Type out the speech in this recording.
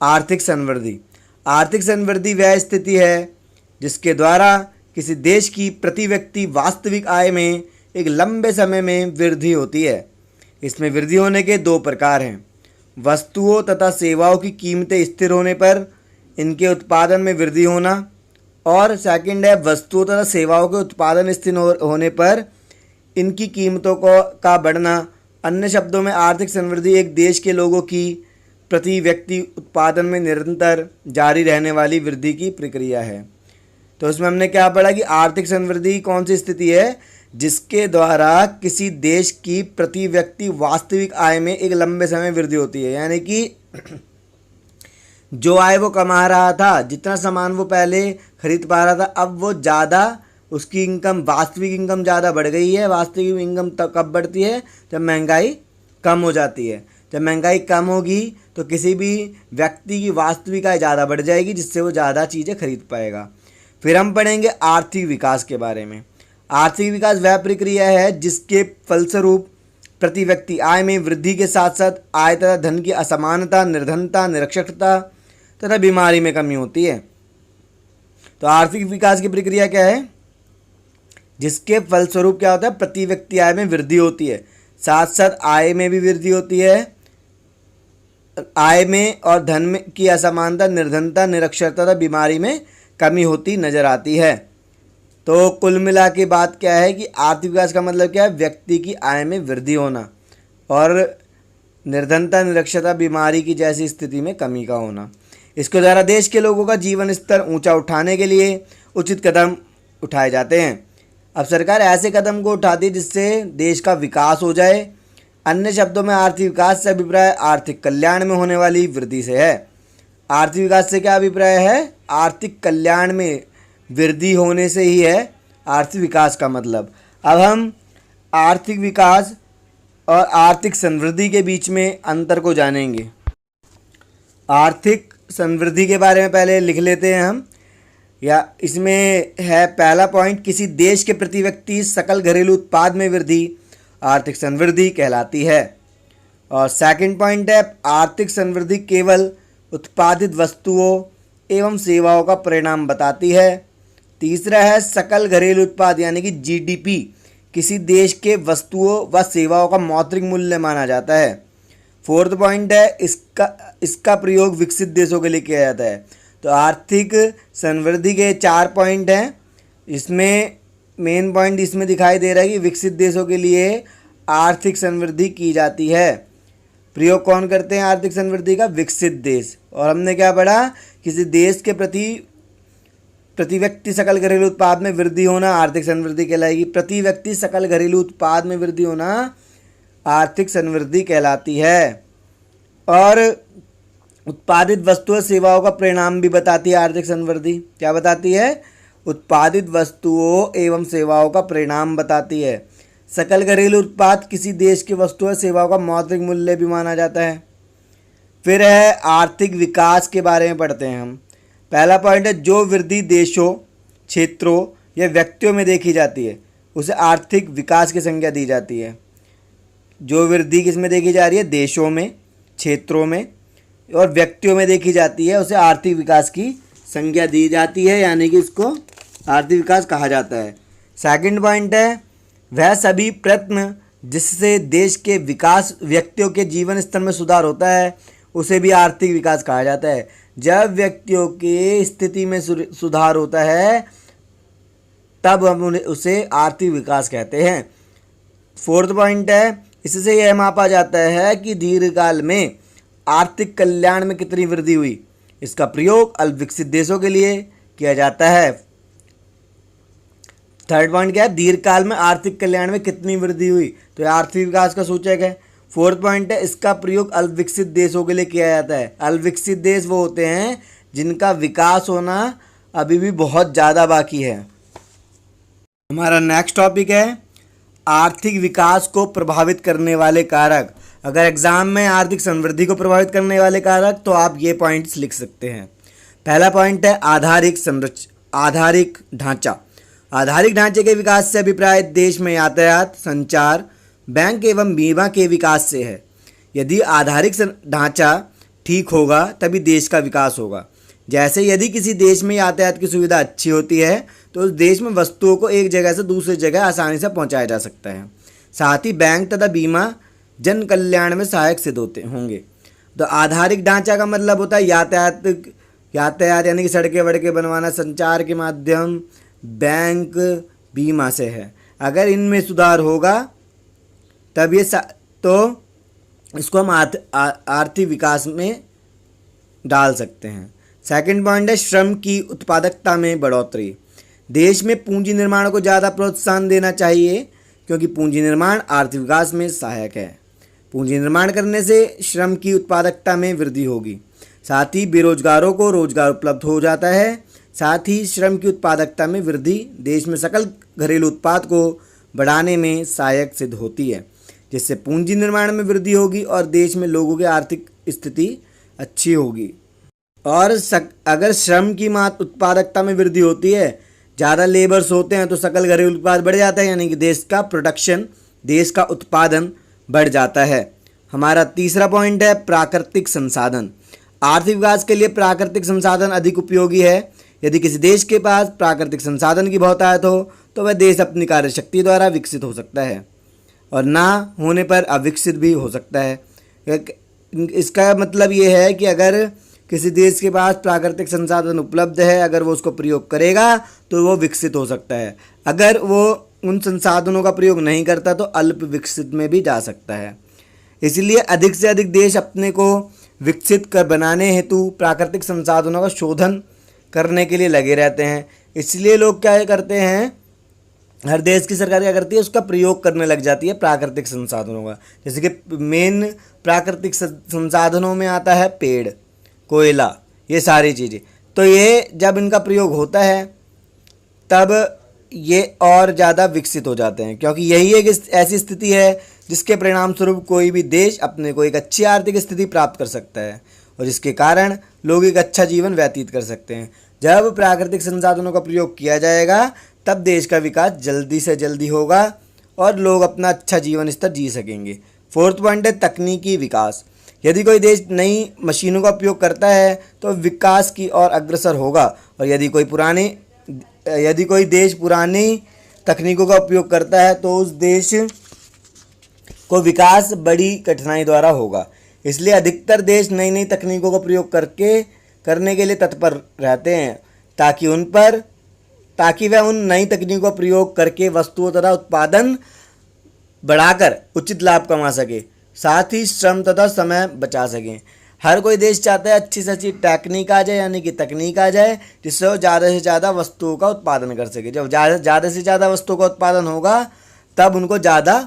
आर्थिक संवृद्धि। आर्थिक संवृद्धि वह स्थिति है जिसके द्वारा किसी देश की प्रति व्यक्ति वास्तविक आय में एक लंबे समय में वृद्धि होती है। इसमें वृद्धि होने के दो प्रकार हैं, वस्तुओं तथा सेवाओं की कीमतें स्थिर होने पर इनके उत्पादन में वृद्धि होना, और सेकंड है वस्तुओं तथा सेवाओं के उत्पादन स्थिर होने पर इनकी कीमतों का बढ़ना। अन्य शब्दों में आर्थिक समृद्धि एक देश के लोगों की प्रति व्यक्ति उत्पादन में निरंतर जारी रहने वाली वृद्धि की प्रक्रिया है। तो इसमें हमने क्या पढ़ा कि आर्थिक समृद्धि कौन सी स्थिति है जिसके द्वारा किसी देश की प्रति व्यक्ति वास्तविक आय में एक लंबे समय वृद्धि होती है, यानी कि जो आय वो कमा रहा था, जितना सामान वो पहले खरीद पा रहा था, अब वो ज़्यादा उसकी इनकम, वास्तविक इनकम ज़्यादा बढ़ गई है। वास्तविक इनकम तब कब बढ़ती है? जब महंगाई कम हो जाती है। जब महंगाई कम होगी तो किसी भी व्यक्ति की वास्तविक आय ज़्यादा बढ़ जाएगी, जिससे वो ज़्यादा चीज़ें खरीद पाएगा। फिर हम पढ़ेंगे आर्थिक विकास के बारे में। आर्थिक विकास वह प्रक्रिया है जिसके फलस्वरूप प्रति व्यक्ति आय में वृद्धि के साथ साथ आय तथा धन की असमानता, निर्धनता, निरक्षरता तथा बीमारी में कमी होती है। तो आर्थिक विकास की प्रक्रिया क्या है? जिसके फलस्वरूप क्या होता है? प्रति व्यक्ति आय में वृद्धि होती है, साथ साथ आय में भी वृद्धि होती है। आय में और धन में की असमानता, निर्धनता, निरक्षरता तथा बीमारी में कमी होती नजर आती है। तो कुल मिला के बात क्या है कि आर्थिक विकास का मतलब क्या है? व्यक्ति की आय में वृद्धि होना और निर्धनता, निरक्षरता, बीमारी की जैसी स्थिति में कमी का होना। इसके द्वारा देश के लोगों का जीवन स्तर ऊंचा उठाने के लिए उचित कदम उठाए जाते हैं। अब सरकार ऐसे कदम को उठाती है जिससे देश का विकास हो जाए। अन्य शब्दों में आर्थिक विकास से अभिप्राय आर्थिक कल्याण में होने वाली वृद्धि से है। आर्थिक विकास से क्या अभिप्राय है? आर्थिक कल्याण में वृद्धि होने से ही है आर्थिक विकास का मतलब। अब हम आर्थिक विकास और आर्थिक समृद्धि के बीच में अंतर को जानेंगे। आर्थिक समृद्धि के बारे में पहले लिख लेते हैं हम, या इसमें है पहला पॉइंट, किसी देश के प्रति व्यक्ति सकल घरेलू उत्पाद में वृद्धि आर्थिक समृद्धि कहलाती है। और सेकंड पॉइंट है आर्थिक समृद्धि केवल उत्पादित वस्तुओं एवं सेवाओं का परिणाम बताती है। तीसरा है सकल घरेलू उत्पाद यानी कि जीडीपी किसी देश के वस्तुओं व सेवाओं का मौद्रिक मूल्य माना जाता है। फोर्थ पॉइंट है इसका प्रयोग विकसित देशों के लिए किया जाता है। तो आर्थिक समृद्धि के 4 पॉइंट हैं। इसमें मेन पॉइंट इसमें दिखाई दे रहा है कि विकसित देशों के लिए आर्थिक समृद्धि की जाती है। प्रयोग कौन करते हैं आर्थिक समृद्धि का? विकसित देश। और हमने क्या पढ़ा? किसी देश के प्रति व्यक्ति सकल घरेलू उत्पाद में वृद्धि होना आर्थिक समृद्धि कहलाएगी। प्रति व्यक्ति सकल घरेलू उत्पाद में वृद्धि होना आर्थिक समृद्धि कहलाती है। और उत्पादित वस्तुओं सेवाओं का परिणाम भी बताती है आर्थिक समृद्धि। क्या बताती है? उत्पादित वस्तुओं एवं सेवाओं का परिणाम बताती है। सकल घरेलू उत्पाद किसी देश की वस्तुओं सेवाओं का मौद्रिक मूल्य भी माना जाता है। फिर है आर्थिक विकास के बारे में पढ़ते हैं हम। पहला पॉइंट है जो वृद्धि देशों, क्षेत्रों या व्यक्तियों में देखी जाती है उसे आर्थिक विकास की संज्ञा दी जाती है। जो वृद्धि किस में देखी जा रही है? देशों में, क्षेत्रों में और व्यक्तियों में देखी जाती है उसे आर्थिक विकास की संज्ञा दी जाती है, यानी कि इसको आर्थिक विकास कहा जाता है। सेकंड पॉइंट है वह सभी प्रयत्न जिससे देश के विकास, व्यक्तियों के जीवन स्तर में सुधार होता है उसे भी आर्थिक विकास कहा जाता है। जब व्यक्तियों के स्थिति में सुधार होता है तब हम उसे आर्थिक विकास कहते हैं। फोर्थ पॉइंट है इससे यह मापा जाता है कि दीर्घकाल में आर्थिक कल्याण में कितनी वृद्धि हुई। इसका प्रयोग अल्पविकसित देशों के लिए किया जाता है। थर्ड पॉइंट क्या है? दीर्घकाल में आर्थिक कल्याण में कितनी वृद्धि हुई, तो यह आर्थिक विकास का सूचक है। फोर्थ पॉइंट है इसका प्रयोग अल्पविकसित देशों के लिए किया जाता है। अल्पविकसित देश वो होते हैं जिनका विकास होना अभी भी बहुत ज़्यादा बाकी है। हमारा नेक्स्ट टॉपिक है आर्थिक विकास को प्रभावित करने वाले कारक। अगर एग्जाम में आर्थिक समृद्धि को प्रभावित करने वाले कारक तो आप ये पॉइंट्स लिख सकते हैं। पहला पॉइंट है आधारिक ढांचा। आधारिक ढांचे के विकास से अभिप्राय देश में यातायात, संचार, बैंक एवं बीमा के विकास से है। यदि आधारिक ढांचा ठीक होगा तभी देश का विकास होगा। जैसे यदि किसी देश में यातायात की सुविधा अच्छी होती है तो उस देश में वस्तुओं को एक जगह से दूसरी जगह आसानी से पहुंचाया जा सकता है। साथ ही बैंक तथा बीमा जन कल्याण में सहायक सिद्ध होंगे। तो आधारिक ढांचा का मतलब होता है यातायात यानी कि सड़कें वड़कें बनवाना, संचार के माध्यम, बैंक, बीमा से है। अगर इनमें सुधार होगा तब तो इसको हम आर्थिक विकास में डाल सकते हैं। सेकंड पॉइंट है श्रम की उत्पादकता में बढ़ोतरी। देश में पूंजी निर्माण को ज़्यादा प्रोत्साहन देना चाहिए क्योंकि पूंजी निर्माण आर्थिक विकास में सहायक है। पूंजी निर्माण करने से श्रम की उत्पादकता में वृद्धि होगी, साथ ही बेरोजगारों को रोजगार उपलब्ध हो जाता है। साथ ही श्रम की उत्पादकता में वृद्धि देश में सकल घरेलू उत्पाद को बढ़ाने में सहायक सिद्ध होती है, जिससे पूंजी निर्माण में वृद्धि होगी और देश में लोगों की आर्थिक स्थिति अच्छी होगी। और अगर श्रम की उत्पादकता में वृद्धि होती है, ज़्यादा लेबर्स होते हैं तो सकल घरेलू उत्पाद बढ़ जाता है, यानी कि देश का प्रोडक्शन, देश का उत्पादन बढ़ जाता है। हमारा तीसरा पॉइंट है प्राकृतिक संसाधन। आर्थिक विकास के लिए प्राकृतिक संसाधन अधिक उपयोगी है। यदि किसी देश के पास प्राकृतिक संसाधन की बहुतायत हो तो वह देश अपनी कार्यशक्ति द्वारा विकसित हो सकता है और ना होने पर अविकसित भी हो सकता है। इसका मतलब ये है कि अगर किसी देश के पास प्राकृतिक संसाधन उपलब्ध है, अगर वो उसको प्रयोग करेगा तो वो विकसित हो सकता है। अगर वो उन संसाधनों का प्रयोग नहीं करता तो अल्प विकसित में भी जा सकता है। इसलिए अधिक से अधिक देश अपने को विकसित कर बनाने हेतु प्राकृतिक संसाधनों का शोधन करने के लिए लगे रहते हैं। इसलिए लोग क्या करते हैं, हर देश की सरकार क्या करती है, उसका प्रयोग करने लग जाती है प्राकृतिक संसाधनों का। जैसे कि मेन प्राकृतिक संसाधनों में आता है पेड़, कोयला, ये सारी चीज़ें। तो ये जब इनका प्रयोग होता है तब ये और ज़्यादा विकसित हो जाते हैं, क्योंकि यही एक ऐसी स्थिति है जिसके परिणाम स्वरूप कोई भी देश अपने को एक अच्छी आर्थिक स्थिति प्राप्त कर सकता है और जिसके कारण लोग एक अच्छा जीवन व्यतीत कर सकते हैं। जब प्राकृतिक संसाधनों का प्रयोग किया जाएगा तब देश का विकास जल्दी से जल्दी होगा और लोग अपना अच्छा जीवन स्तर जी सकेंगे। फोर्थ पॉइंट है तकनीकी विकास। यदि कोई देश नई मशीनों का उपयोग करता है तो विकास की ओर अग्रसर होगा और यदि कोई देश पुरानी तकनीकों का उपयोग करता है तो उस देश को विकास बड़ी कठिनाई द्वारा होगा। इसलिए अधिकतर देश नई नई तकनीकों का प्रयोग करने के लिए तत्पर रहते हैं ताकि वह उन नई तकनीकों का प्रयोग करके वस्तुओं तथा उत्पादन बढ़ाकर उचित लाभ कमा सके, साथ ही श्रम तथा समय बचा सकें। हर कोई देश चाहता है अच्छी से अच्छी टेक्निक आ जाए, यानी कि तकनीक आ जाए, जिससे वो ज़्यादा से ज़्यादा वस्तुओं का उत्पादन कर सके। जब ज़्यादा से ज़्यादा वस्तुओं का उत्पादन होगा तब उनको ज़्यादा